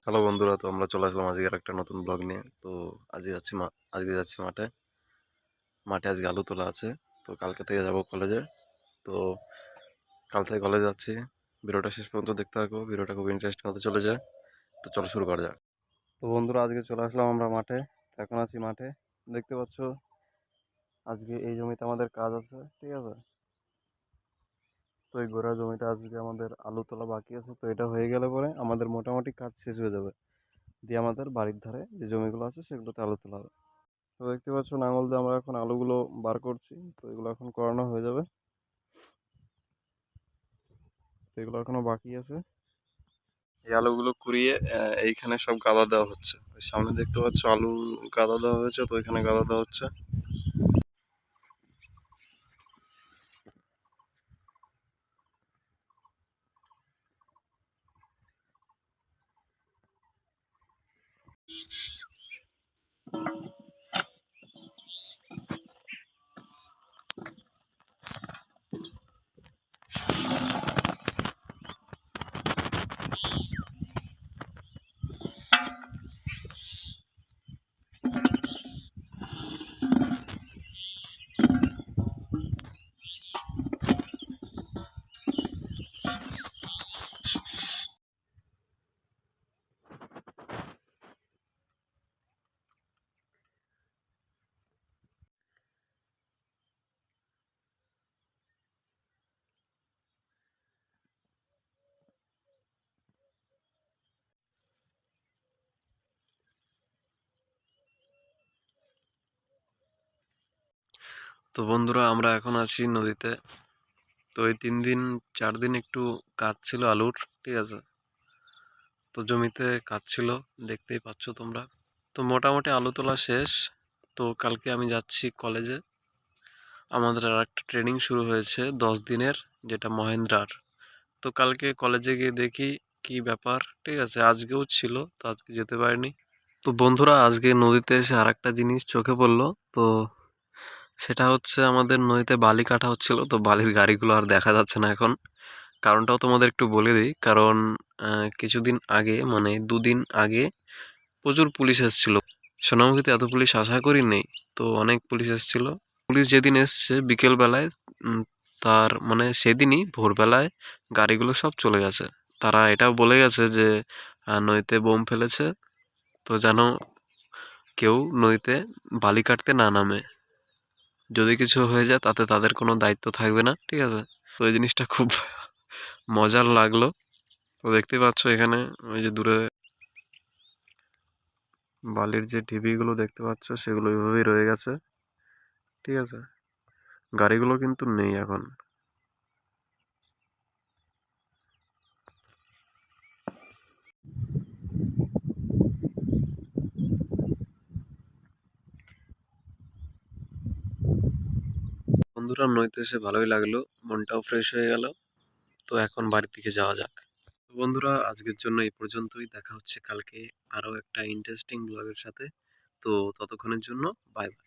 Hello বন্ধুরা, তো আমরা চলে আসলাম আজকে একটা নতুন ব্লগ নিয়ে। তো আজকে যাচ্ছি মাঠে। আজকে আলু তোলা আছে। তো কালকে থেকে যাব কলেজে। তো কাল থেকে কলেজ যাচ্ছি। ভিডিওটা শেষ পর্যন্ত দেখতে থাকো, ভিডিওটা খুব ইন্টারেস্টিং হতে চলে যায়। তো চলো শুরু করা যাক। তো বন্ধুরা, আজকে চলে আসলাম আমরা মাঠে। এখন আছি মাঠে, দেখতে পাচ্ছ। আজকে এই জমিতে আমাদের কাজ আছে, ঠিক আছে। তো এই গোড়া জমিটা আজকে আমাদের আলু তোলা বাকি আছে। তো এটা হয়ে গেলে পরে আমাদের মোটামুটি কাজ শেষ হয়ে যাবে। দিয়ে আমাদের বাড়ির ধারে যে জমিগুলো আছে সেগুলোতে আলু তোলা হবে। তো দেখতে পাচ্ছ, লাঙল দিয়ে আমরা এখন আলুগুলো বার করছি। তো এগুলো এখন করানো হয়ে যাবে। তো এগুলো এখনো বাকি আছে। এই আলুগুলো কুড়িয়ে এইখানে সব গাদা দেওয়া হচ্ছে। ওই সামনে দেখতে পাচ্ছ আলু গাদা দেওয়া হয়েছে, তো এখানে গাদা দেওয়া হচ্ছে। তো বন্ধুরা, আমরা এখন আছি নদীতে। তো এই 3 দিন 4 দিন একটু কাজ ছিল আলুর, ঠিক আছে। তো জমিতে কাজ ছিল, দেখতেই পাচ্ছ তোমরা। তো মোটামুটি আলু তোলা শেষ। তো কালকে আমি যাচ্ছি কলেজে। আমাদের আর একটা ট্রেনিং শুরু হয়েছে 10 দিনের, যেটা মহেন্দ্রার। তো কালকে কলেজে গিয়ে দেখি কি ব্যাপার, ঠিক আছে। আজকেও ছিল, তো আজকে যেতে পারিনি। তো বন্ধুরা, আজকে নদীতে এসে আর একটা জিনিস চোখে পড়লো। তো সেটা হচ্ছে, আমাদের নদীতে বালি কাটা হচ্ছিল। তো বালির গাড়িগুলো আর দেখা যাচ্ছে না এখন। কারণটাও তোমাদের একটু বলে দিই। কারণ কিছুদিন আগে, মানে 2 দিন আগে, প্রচুর পুলিশ এসেছিল। সোনামুখীতে এত পুলিশ আশা করি নেই। তো অনেক পুলিশ এসেছিল। পুলিশ যেদিন এসছে বিকেল বেলায়, তার মানে সেদিনই ভোরবেলায় গাড়িগুলো সব চলে গেছে। তারা এটাও বলে গেছে যে নদীতে বোম ফেলেছে, তো যেন কেউ নদীতে বালি কাটতে না নামে। যদি কিছু হয়ে যায় তাতে তাদের কোনো দায়িত্ব থাকবে না, ঠিক আছে। তো এই জিনিসটা খুব মজার লাগলো। তো দেখতে পাচ্ছ এখানে, ওই যে দূরে বালির যে ঢিবিগুলো দেখতে পাচ্ছ, সেগুলো ওইভাবেই রয়ে গেছে, ঠিক আছে। গাড়িগুলো কিন্তু নেই এখন। বন্ধুরা, নদীতে এসে ভালোই লাগলো, মনটাও ফ্রেশ হয়ে গেল। তো এখন বাড়ির দিকে যাওয়া যাক। তো বন্ধুরা, আজকের জন্য এই পর্যন্তই। দেখা হচ্ছে কালকে আরো একটা ইন্টারেস্টিং ব্লগের সাথে। তো ততক্ষণের জন্য বাই বাই।